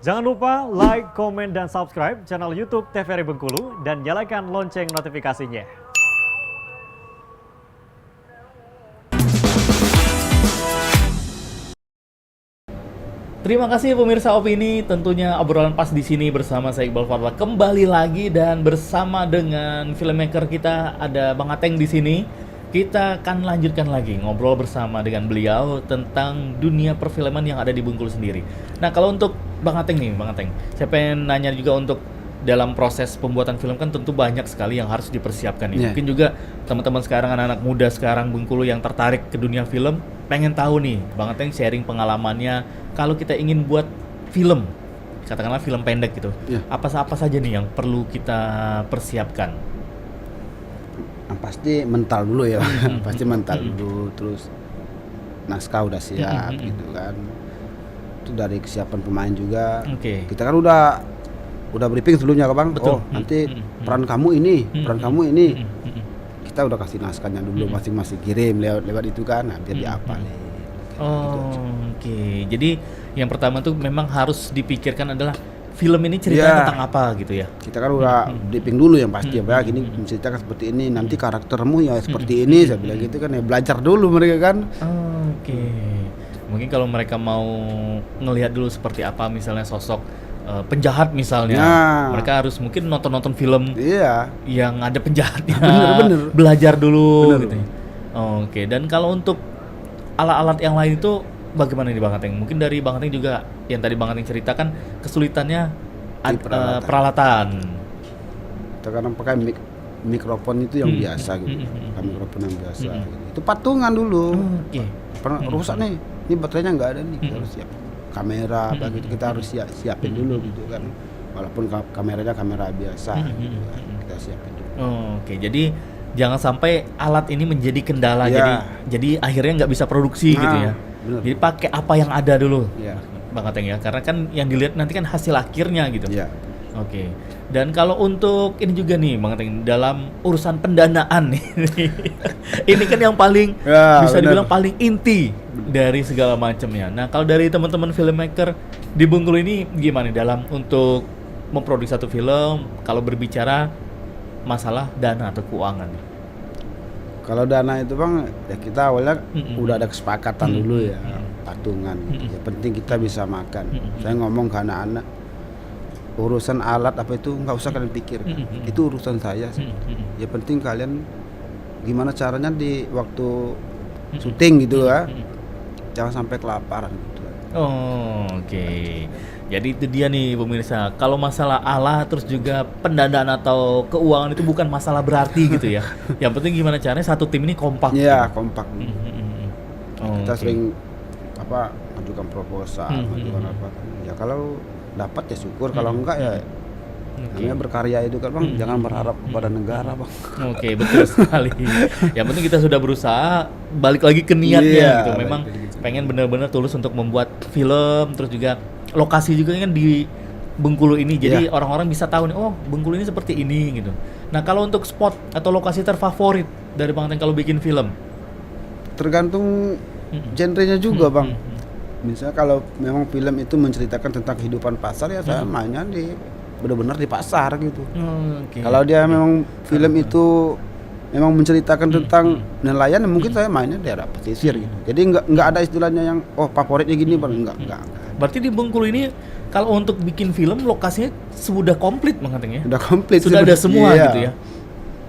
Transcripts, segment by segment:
Jangan lupa like, komen, dan subscribe channel YouTube TVRI Bengkulu dan nyalakan lonceng notifikasinya. Terima kasih pemirsa Opini, tentunya obrolan pas di sini bersama saya Iqbal Farwa kembali lagi dan bersama dengan filmmaker kita ada Bang Ateng di sini. Kita akan lanjutkan lagi ngobrol bersama dengan beliau tentang dunia perfilman yang ada di Bengkulu sendiri. Nah, kalau untuk Bang Ateng nih, Bang Ateng, saya pengen nanya juga untuk dalam proses pembuatan film kan tentu banyak sekali yang harus dipersiapkan nih. Mungkin juga teman-teman sekarang, anak-anak muda sekarang Bengkulu yang tertarik ke dunia film, pengen tahu nih, Bang Ateng sharing pengalamannya kalau kita ingin buat film, katakanlah film pendek gitu. Apa saja nih yang perlu kita persiapkan? Pasti mental dulu ya, pasti mental dulu, terus naskah udah siap gitu kan. Itu dari kesiapan pemain juga. Kita kan udah briefing sebelumnya, Bang. Betul. Nanti peran kamu ini, peran kamu ini. Kita udah kasih naskahnya dulu, masing-masing kirim lewat itu kan, biar diapalin. Jadi yang pertama tuh memang harus dipikirkan adalah film ini ceritanya tentang apa gitu ya. Kita kan udah briefing dulu yang pasti ya, gini menceritakan seperti ini, nanti karaktermu ya seperti ini, saya bilang gitu kan ya, belajar dulu mereka kan. Mungkin kalau mereka mau ngelihat dulu seperti apa misalnya sosok penjahat misalnya, mereka harus mungkin nonton film yang ada penjahatnya. Bener. Belajar dulu gitu. Dan kalau untuk alat-alat yang lain itu bagaimana nih Bang Ateng? Mungkin dari Bang Ateng juga yang tadi Bang Ateng ceritakan kesulitannya peralatan. Kita kadang pakai mikrofon itu yang biasa gitu, mikrofon yang biasa. Itu patungan dulu. Pernah rusak nih, ini baterainya nggak ada nih, kita harus siap. Kamera, begitu kita harus siapin dulu gitu kan. Walaupun kameranya kamera biasa, gitu kan. Kita siapin dulu. Jadi jangan sampai alat ini menjadi kendala, jadi akhirnya nggak bisa produksi gitu ya. Bener. Jadi pakai apa yang ada dulu, Bang Ateng ya, karena kan yang dilihat nanti kan hasil akhirnya gitu. Dan kalau untuk ini juga nih Bang Ateng, dalam urusan pendanaan nih, ini kan yang paling bisa dibilang paling inti dari segala macamnya. Nah, kalau dari teman-teman filmmaker di Bengkulu ini gimana nih dalam untuk memproduksi satu film, kalau berbicara masalah dana atau keuangan? Kalau dana itu Bang, ya kita awalnya udah ada kesepakatan dulu ya, patungan. Ya penting kita bisa makan. Saya ngomong ke anak-anak, urusan alat apa itu nggak usah kalian pikir, itu urusan saya. Ya penting kalian gimana caranya di waktu syuting gitu ya, jangan sampai kelaparan gitu. Jadi itu dia nih pemirsa, kalau masalah alat terus juga pendanaan atau keuangan itu bukan masalah berarti gitu ya. Yang penting gimana caranya satu tim ini kompak. Kompak. Kita sering mengajukan proposal, mengajukan apa. Ya kalau dapat ya syukur, kalau enggak ya namanya berkarya itu kan Bang, jangan berharap kepada negara Bang. Betul sekali. Yang penting kita sudah berusaha, balik lagi ke niatnya gitu. Memang pengen benar-benar tulus untuk membuat film, terus juga lokasi juga kan di Bengkulu ini, jadi orang-orang bisa tahu nih, oh Bengkulu ini seperti ini gitu. Nah, kalau untuk spot atau lokasi terfavorit dari Bang Ateng kalau bikin film? Tergantung genrenya juga Bang. Misalnya kalau memang film itu menceritakan tentang kehidupan pasar, ya saya mainnya di benar-benar di pasar gitu. Kalau dia memang film itu memang menceritakan tentang nelayan, mungkin saya mainnya di daerah pesisir gitu. Jadi nggak ada istilahnya yang favoritnya gini Bang, enggak. Berarti di Bengkulu ini kalau untuk bikin film lokasinya sudah komplit Bang Ateng ya? Sudah komplit. Sudah ada semua gitu ya?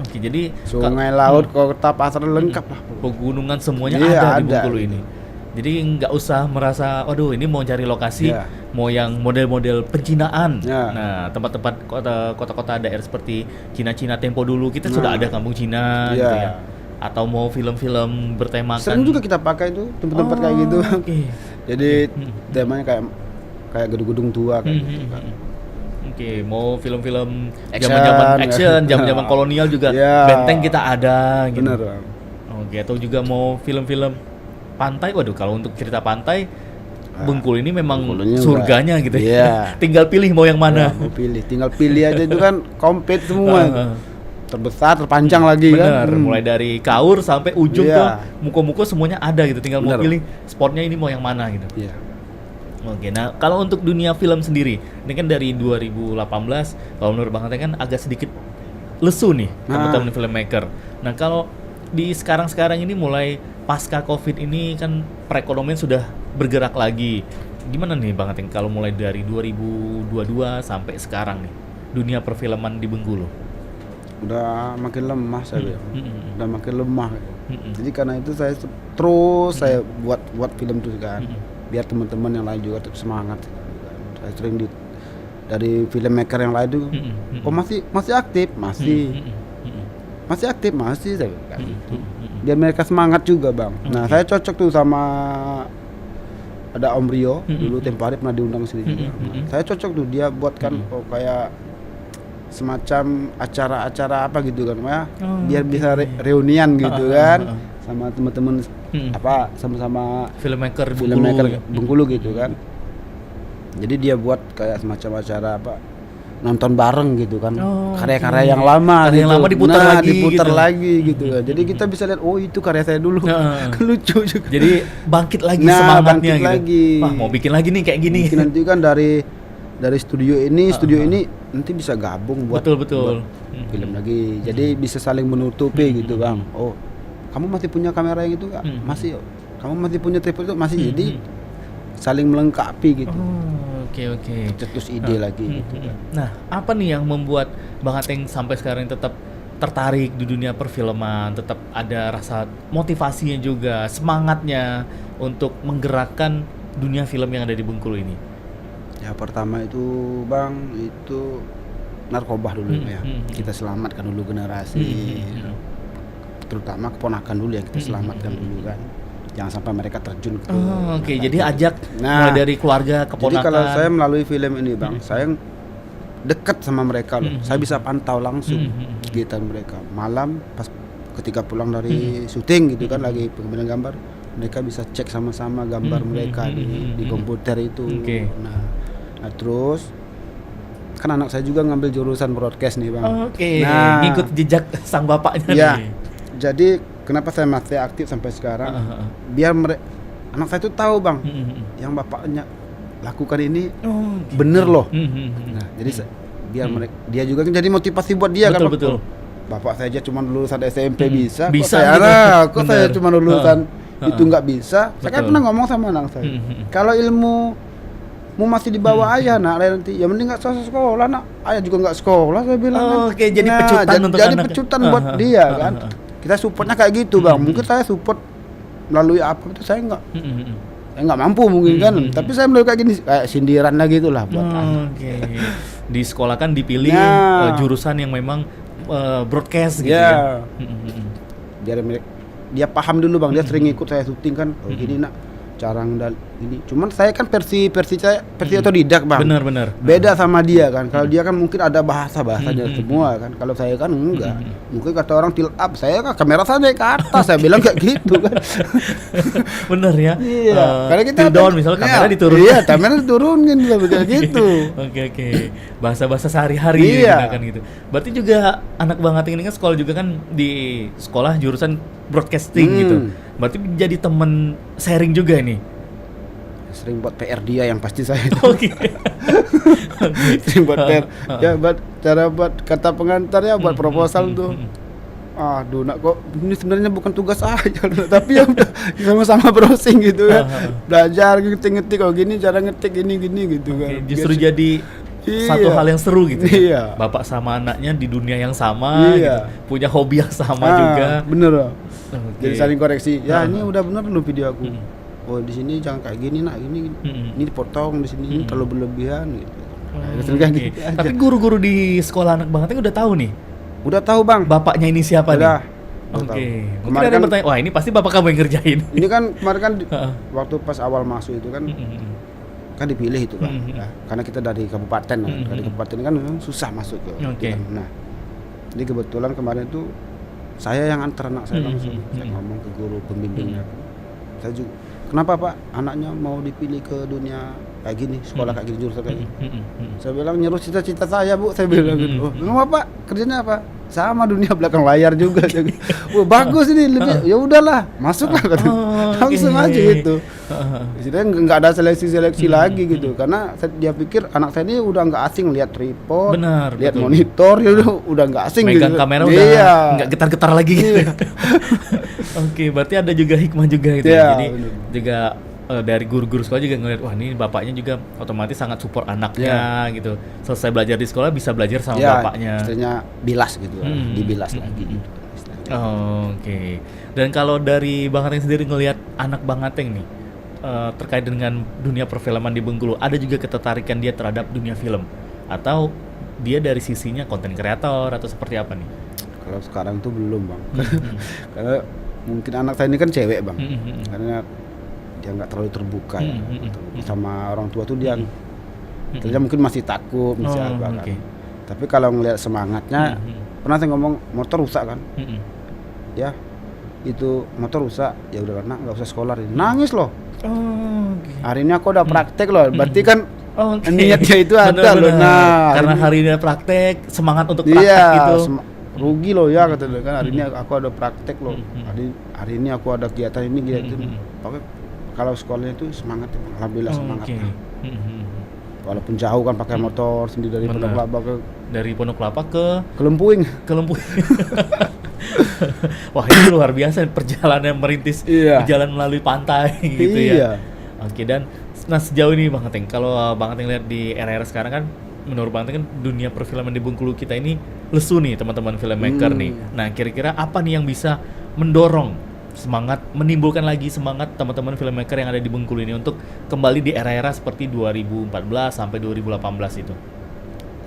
Jadi sungai, laut, kota, pasar lengkap lah. Pegunungan semuanya ada di Bengkulu ini. Jadi nggak usah merasa, waduh ini mau cari lokasi, mau yang model-model pencinaan. Nah, tempat-tempat kota-kota daerah seperti Cina Tempo dulu, kita sudah ada kampung Cina gitu ya. Atau mau film-film bertemakan. Sering juga kita pakai itu tempat-tempat kayak gitu. Jadi temanya kayak gedung-gedung tua kayak gitu kan. Mau film-film zaman-zaman action, zaman-zaman kolonial juga, Benteng kita ada gitu. Bener. Atau juga mau film-film pantai, waduh kalau untuk cerita pantai Bengkulu ini memang surganya gitu ya. Tinggal pilih mau yang mana. Tinggal pilih aja itu kan komplit semua. Terbesar, terpanjang lagi kan. Mulai dari Kaur sampai ujung tuh muko-muko semuanya ada gitu. Tinggal mau pilih spotnya ini mau yang mana gitu. Oke, nah kalau untuk dunia film sendiri, ini kan dari 2018, kalau menurut Bang Ateng kan agak sedikit lesu nih teman-teman filmmaker. Nah kalau di sekarang ini mulai pasca COVID ini kan perekonomian sudah bergerak lagi. Gimana nih Bang Ateng kalau mulai dari 2022 sampai sekarang nih dunia perfilman di Bengkulu? Udah makin lemah saya bilang. Udah makin lemah. Jadi karena itu saya terus saya buat film itu kan. Biar teman-teman yang lain juga tetap semangat. Saya sering dari filmmaker yang lain itu, oh masih aktif, masih aktif, masih saya bilang gitu. Biar mereka semangat juga bang. Nah saya cocok tuh sama ada Om Rio dulu tempo hari pernah diundang sini juga. Saya cocok tuh dia buatkan kayak semacam acara-acara apa gitu kan ya, biar bisa reunian gitu kan sama teman-teman apa sama-sama filmmaker Bengkulu gitu kan. Jadi dia buat kayak semacam acara apa nonton bareng gitu kan, karya-karya yang lama karya gitu. yang lama diputar lagi gitu kan. Jadi kita bisa lihat oh itu karya saya dulu. Lucu juga. Jadi bangkit lagi semangatnya bangkit gitu. Lagi. Wah, mau bikin lagi nih kayak gini. Mungkin nanti kan dari studio ini nanti bisa gabung buat betul. Film lagi. Jadi bisa saling menutupi gitu bang. Oh, kamu masih punya kamera yang itu nggak? Masih. Kamu masih punya tripod itu masih. Jadi saling melengkapi gitu. Oke. Cetus ide lagi gitu kan. Nah, apa nih yang membuat Bang Ateng sampai sekarang tetap tertarik di dunia perfilman, tetap ada rasa motivasinya juga, semangatnya untuk menggerakkan dunia film yang ada di Bengkulu ini? Ya pertama itu bang, itu narkoba dulu ya. Kita selamatkan dulu generasi, terutama keponakan dulu yang kita selamatkan dulu kan. Jangan sampai mereka terjun ke. Oke. Jadi ajak mulai dari keluarga, keponakan. Jadi kalau saya melalui film ini bang, saya dekat sama mereka loh. Saya bisa pantau langsung kegiatan mereka. Malam pas ketika pulang dari syuting gitu kan, lagi pengambilan gambar, mereka bisa cek sama-sama gambar mereka di komputer itu. Nah terus kan anak saya juga ngambil jurusan broadcast nih bang. Nah, ngikut jejak sang bapaknya nih. Jadi kenapa saya masih aktif sampai sekarang? Biar anak saya itu tahu bang, yang bapaknya lakukan ini bener loh. Nah, jadi biar dia juga jadi motivasi buat dia kan. Betul. Bapak saya aja cuma lulusan SMP bisa kok saya cuma lulusan itu nggak bisa. Saya kan pernah ngomong sama anak saya, kalau ilmu masih di bawah ayah nak, nanti ya mending nggak sekolah nak, ayah juga nggak sekolah saya bilang. Jadi pecutan untuk jadi anak. pecutan buat dia kan. Kita supportnya kayak gitu bang. Mungkin saya support melalui apa itu saya nggak mampu mungkin kan. Tapi saya melalui kayak gini, kayak sindiran lah gitulah buat anak. Di sekolah kan dipilih jurusan yang memang broadcast gitu ya. Biar dia paham dulu bang. Dia sering ikut saya syuting kan. Oh gini nak cara ini. Cuman saya kan versi otodidak bang. Benar. Beda sama dia kan. Kalau dia kan mungkin ada bahasanya semua kan. Kalau saya kan enggak. Mungkin kata orang tilt up, saya kan kamera saya naik ke atas. Saya bilang kayak gitu kan. Bener ya. Iya. Karena kita tilt down misalnya kamera diturunkan. Iya, kamera diturunin kayak gitu. Oke. Bahasa-bahasa sehari-hari kan gitu. Berarti juga anak Bang Ateng ini kan sekolah juga kan di sekolah jurusan broadcasting gitu. Berarti jadi temen sharing juga ini. Sering buat PR dia yang pasti saya. Sering buat PR. Ya buat kata pengantar ya, buat proposal tuh. Aduh nak kok ini sebenarnya bukan tugas saya tapi ya udah sama-sama browsing gitu kan. Belajar ngetik oh gini cara ngetik gini gitu kan. Justru jadi satu hal yang seru gitu. Iya. Bapak sama anaknya di dunia yang sama gitu. Punya hobi yang sama juga. Bener. Jadi saling koreksi. Ya ini udah bener belum video aku. Oh di sini jangan kayak gini nak, gini. Ini dipotong di sini ini terlalu berlebihan gitu. Gitu aja. Tapi guru-guru di sekolah anak Bang Ateng udah tahu nih. Udah tahu bang. Bapaknya ini siapa nih? Oke. Mungkin ada yang bertanya, wah ini pasti bapak kamu yang ngerjain. Ini kan kemarin kan waktu pas awal masuk itu kan kan dipilih itu bang. Nah, karena kita dari kabupaten, dari kabupaten kan susah masuk ke. Nah, jadi kebetulan kemarin itu saya yang antar anak saya langsung. Saya ngomong ke guru pembimbingnya. Saya juga, kenapa pak anaknya mau dipilih ke dunia kayak gini, sekolah kayak gini, jurusan kayak gini? Saya bilang nyuruh cita-cita saya bu, saya bilang gitu. Kenapa pak? Kerjanya apa? Sama dunia belakang layar juga. Wah bagus ini, lebih ya udahlah, masuklah. langsung aja gitu. Istilahnya nggak ada seleksi lagi gitu, karena dia pikir anak saya ini udah nggak asing lihat tripod, Benar, lihat betul. monitor, dia udah nggak asing Megang gitu. kamera udah Iya. nggak getar-getar lagi gitu. Iya. Oke, berarti ada juga hikmah juga gitu. Iya, Ya. Jadi benar. juga dari guru-guru sekolah juga ngeliat, wah ini bapaknya juga otomatis sangat support anaknya gitu. Selesai belajar di sekolah bisa belajar sama Ya, bapaknya. istilahnya bilas gitu, dibilas Hmm. lagi gitu. Oke. Dan kalau dari Bang Ateng sendiri ngelihat anak Bang Ateng nih terkait dengan dunia perfilman di Bengkulu, ada juga ketertarikan dia terhadap dunia film atau dia dari sisinya konten kreator atau seperti apa nih? Kalau sekarang tuh belum bang, karena mungkin anak saya ini kan cewek bang, karena dia nggak terlalu terbuka ya, sama orang tua tuh dia, dia mungkin masih takut, masih apa kan. Oke. Tapi kalau ngelihat semangatnya, pernah saya ngomong motor rusak kan, ya itu motor rusak, ya udah nak nggak usah sekolah, nangis loh. Hari ini aku udah praktek loh, berarti kan niatnya itu ada loh. Nah, karena hari ini ada praktek, semangat untuk praktek gitu. Rugi loh ya kata dia kan, hari ini aku ada praktek loh, hari ini aku ada kegiatan ini gitu. Pokoknya kalau sekolahnya itu semangat, alhamdulillah semangat. Walaupun jauh kan pakai motor sendiri dari Pondok Kelapa ke Lempuing. Wah, itu luar biasa perjalanan merintis berjalan melalui pantai gitu ya. Oke, dan nah sejauh ini Bang Ateng, kalau Bang Ateng lihat di era-era sekarang kan, menurut Bang Ateng kan dunia perfilman di Bengkulu kita ini lesu nih teman-teman filmmaker nih. Nah, kira-kira apa nih yang bisa mendorong semangat, menimbulkan lagi semangat teman-teman filmmaker yang ada di Bengkulu ini untuk kembali di era-era seperti 2014 sampai 2018 itu?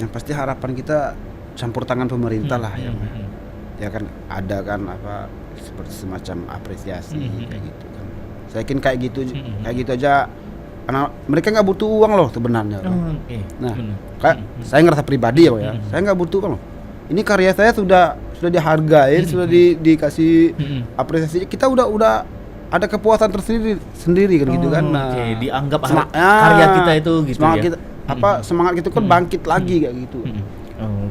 Yang pasti harapan kita campur tangan pemerintah lah ya. Ya kan ada kan apa seperti semacam apresiasi kayak gitu kan. Saya yakin kayak gitu aja. Karena mereka nggak butuh uang loh sebenarnya. Nah, kayak saya ngerasa pribadi ya, saya nggak butuh uang loh. Ini karya saya sudah dihargai, sudah dikasih apresiasi. Kita udah ada kepuasan tersendiri kan gitu kan. Nah, dianggap karya kita itu gitu semangat ya. Kita, semangat kita kan bangkit lagi kayak gitu.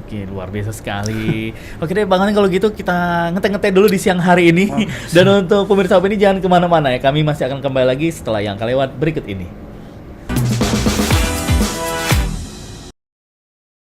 Oke, luar biasa sekali. Oke deh Bang Ateng, kalau gitu kita ngeteh-ngeteh dulu di siang hari ini. Dan untuk pemirsa ini jangan kemana-mana ya, kami masih akan kembali lagi setelah yang kelewat berikut ini.